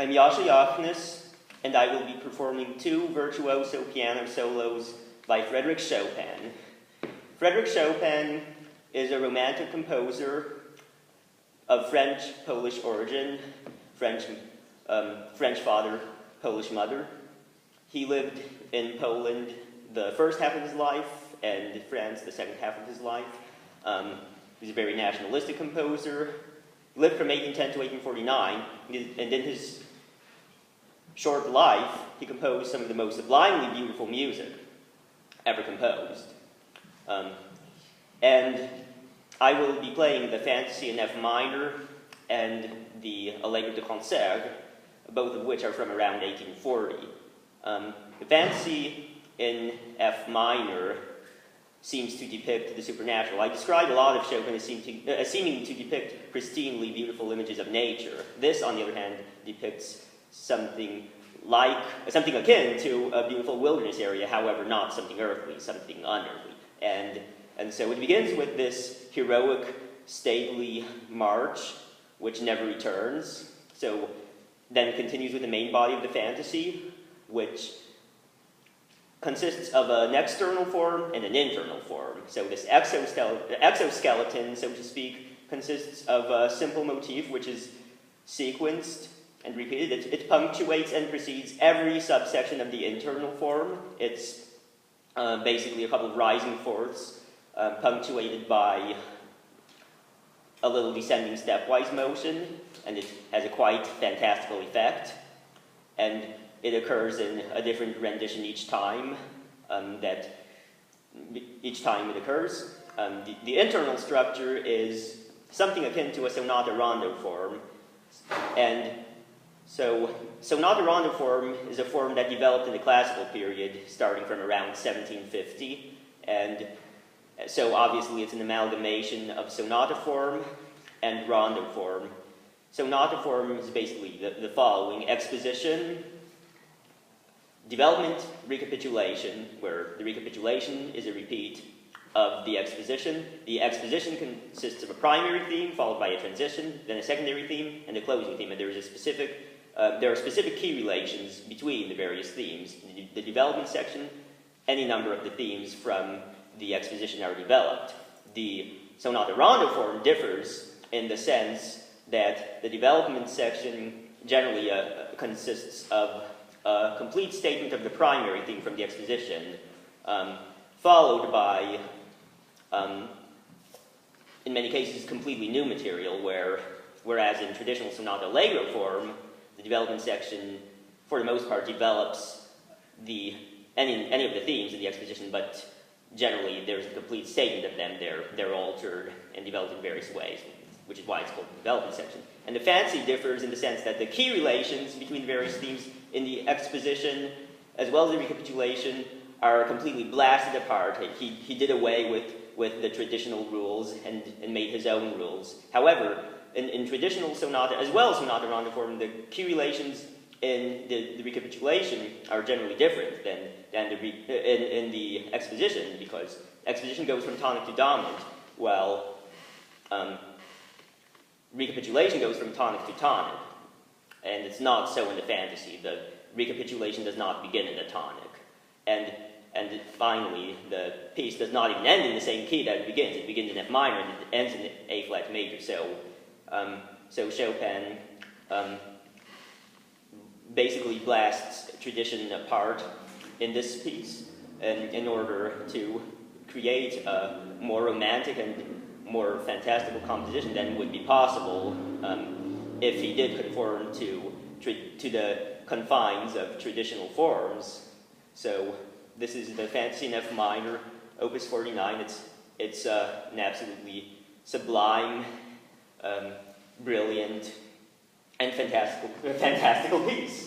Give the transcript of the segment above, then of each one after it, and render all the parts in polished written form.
I'm Yasha Yachnis, and I will be performing two virtuoso piano solos by Frédéric Chopin. Frédéric Chopin is a romantic composer of French-Polish origin, French father, Polish mother. He lived in Poland the first half of his life and France the second half of his life. He's a very nationalistic composer. He lived from 1810 to 1849, and in his short life, he composed some of the most sublimely beautiful music ever composed. And I will be playing the Fantasie in F minor and the Allegro de concert, both of which are from around 1840. The Fantasie in F minor seems to depict the supernatural. I described a lot of Chopin as seeming to depict pristinely beautiful images of nature. This, on the other hand, depicts something akin to a beautiful wilderness area, however, not something earthly, something unearthly. And so it begins with this heroic, stately march, which never returns. So then it continues with the main body of the Fantasie, which consists of an external form and an internal form. So this exoskeleton, so to speak, consists of a simple motif which is sequenced and repeated. It punctuates and precedes every subsection of the internal form. It's basically a couple of rising fourths, punctuated by a little descending stepwise motion, and it has a quite fantastical effect. And it occurs in a different rendition each time it occurs. The internal structure is something akin to a sonata rondo form, and so sonata rondo form is a form that developed in the classical period, starting from around 1750, and so obviously it's an amalgamation of sonata form and rondo form. Sonata form is basically the following: exposition, development, recapitulation, where the recapitulation is a repeat of the exposition. The exposition consists of a primary theme, followed by a transition, then a secondary theme, and a closing theme. And there are specific key relations between the various themes. The development section, any number of the themes from the exposition are developed. The sonata rondo form differs in the sense that the development section generally consists of a complete statement of the primary theme from the exposition, followed by, in many cases, completely new material, whereas in traditional sonata allegro form, the development section, for the most part, develops any of the themes in the exposition, but generally there's a complete statement of them. They're altered and developed in various ways, which is why it's called the development section. And the Fantasie differs in the sense that the key relations between the various themes in the exposition, as well as the recapitulation, are completely blasted apart. He did away with the traditional rules and made his own rules. However, in traditional sonata, as well as sonata rondo form, the key relations in the recapitulation are generally different than in the exposition, because exposition goes from tonic to dominant, while recapitulation goes from tonic to tonic. And it's not so in the Fantasie. The recapitulation does not begin in the tonic. And finally, the piece does not even end in the same key that it begins. It begins in F minor and it ends in A flat major. So Chopin basically blasts tradition apart in this piece in order to create a more romantic and more fantastical composition than would be possible if he did conform to the confines of traditional forms. So this is the Fantasie in F minor, Opus 49. It's an absolutely sublime, brilliant, and fantastical piece.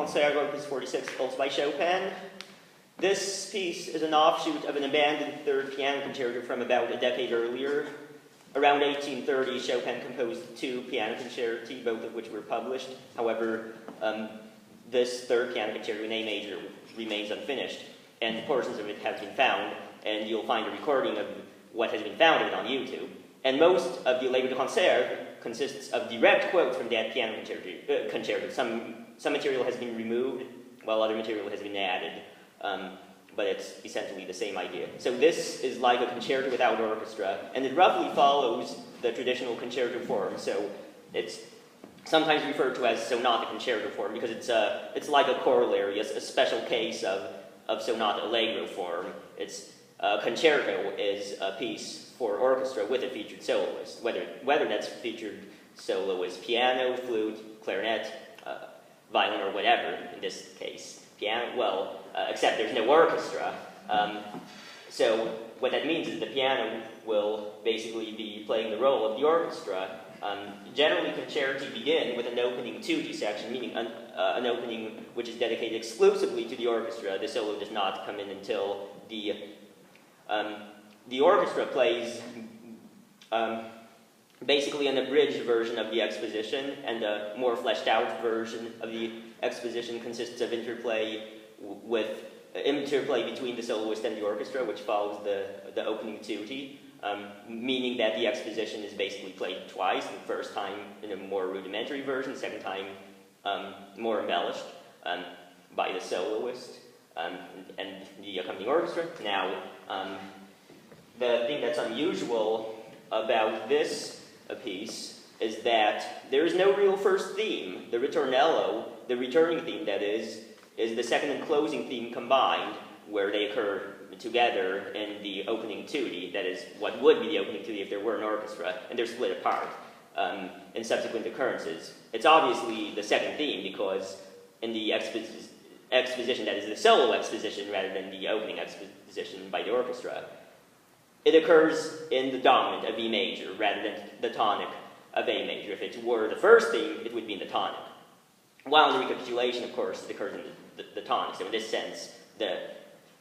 Concert, Opus 46, also by Chopin. This piece is an offshoot of an abandoned third piano concerto from about a decade earlier. Around 1830, Chopin composed two piano concerti, both of which were published. However, this third piano concerto in A major remains unfinished, and portions of it have been found, and you'll find a recording of what has been found of it on YouTube. And most of the Allegro de Concert consists of direct quotes from that piano concerto. Some material has been removed, while other material has been added, but it's essentially the same idea. So this is like a concerto without orchestra, and it roughly follows the traditional concerto form. So it's sometimes referred to as sonata concerto form because it's like a corollary, a special case of sonata allegro form. It's concerto is a piece for orchestra with a featured soloist, whether that's featured solo is piano, flute, clarinet, violin, or whatever. In this case, piano. Well, except there's no orchestra. So what that means is the piano will basically be playing the role of the orchestra. Generally, concerti begin with an opening tutti section, meaning an opening which is dedicated exclusively to the orchestra. The solo does not come in until the orchestra plays basically an abridged version of the exposition, and a more fleshed out version of the exposition consists of interplay between the soloist and the orchestra, which follows the opening tutti, meaning that the exposition is basically played twice, the first time in a more rudimentary version, the second time more embellished by the soloist and the accompanying orchestra. Now, the thing that's unusual about this piece is that there is no real first theme. The ritornello, the returning theme that is the second and closing theme combined, where they occur together in the opening tutti, that is what would be the opening tutti if there were an orchestra, and they're split apart in subsequent occurrences. It's obviously the second theme because in the exposition, that is the solo exposition rather than the opening exposition by the orchestra, it occurs in the dominant of E major rather than the tonic of A major. If it were the first theme, it would be in the tonic. While in the recapitulation, of course, it occurs in the tonic. So in this sense,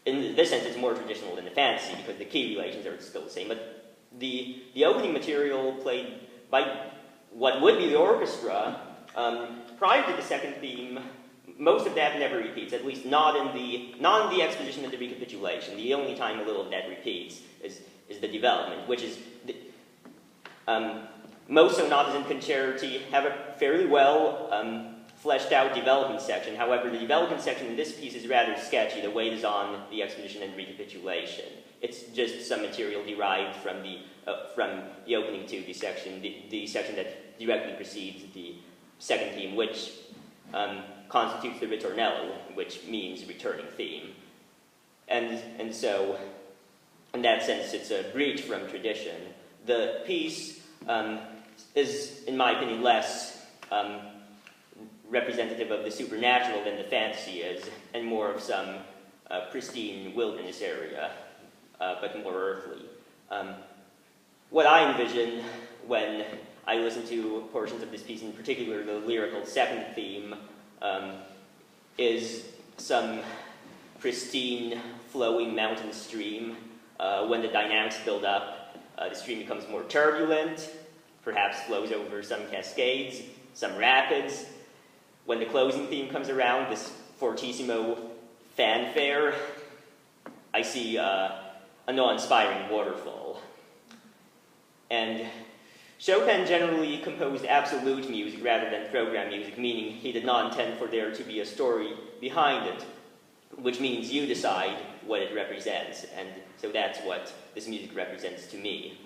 it's more traditional than the Fantasie because the key relations are still the same. But the opening material played by what would be the orchestra prior to the second theme, most of that never repeats, at least not in the exposition of the recapitulation. The only time a little of that repeats is the development, which is most sonatas and concerti have a fairly well fleshed out development section. However, the development section in this piece is rather sketchy. The weight is on the exposition and recapitulation. It's just some material derived from the opening tutti section, the section that directly precedes the second theme, which constitutes the ritornello, which means returning theme. And so, in that sense, it's a breach from tradition. The piece is, in my opinion, less representative of the supernatural than the Fantasie is, and more of some pristine wilderness area, but more earthly. What I envision when I listen to portions of this piece, in particular the lyrical second theme, is some pristine, flowing mountain stream. When the dynamics build up, the stream becomes more turbulent, perhaps flows over some cascades, some rapids. When the closing theme comes around, this fortissimo fanfare, I see an awe-inspiring waterfall. And Chopin generally composed absolute music rather than program music, meaning he did not intend for there to be a story behind it, which means you decide what it represents, and so that's what this music represents to me.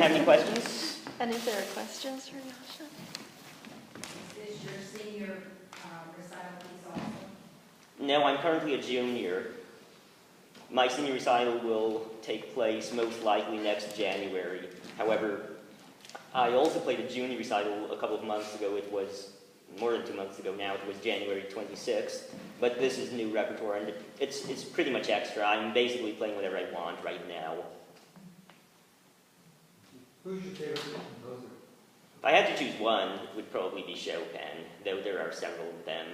have any questions? And if there are questions for Yasha? Is this your senior recital piece also? No, I'm currently a junior. My senior recital will take place most likely next January. However, I also played a junior recital a couple of months ago. It was more than 2 months ago now. It was January 26th. But this is new repertoire, and it's pretty much extra. I'm basically playing whatever I want right now. Who's your favorite composer? If I had to choose one, it would probably be Chopin, though there are several of them.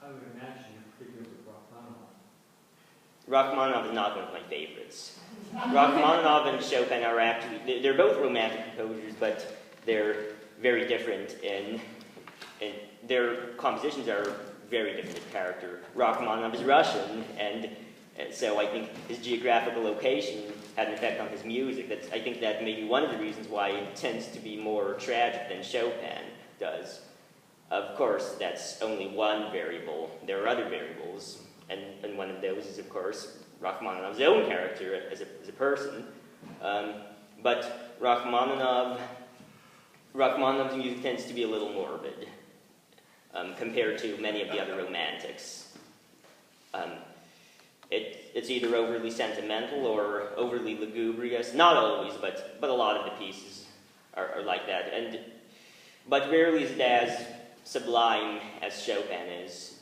I would imagine you're pretty good with Rachmaninoff. Rachmaninoff is not one of my favorites. Rachmaninoff and Chopin are actually, they're both romantic composers, but they're very different in their compositions are very different in character. Rachmaninoff is Russian, and so I think his geographical location had an effect on his music. I think that may be one of the reasons why it tends to be more tragic than Chopin does. Of course, that's only one variable. There are other variables, and one of those is, of course, Rachmaninoff's own character as a person. But Rachmaninoff's music tends to be a little morbid compared to many of the other romantics. It's either overly sentimental or overly lugubrious. Not always, but a lot of the pieces are like that. But rarely is it as sublime as Chopin is.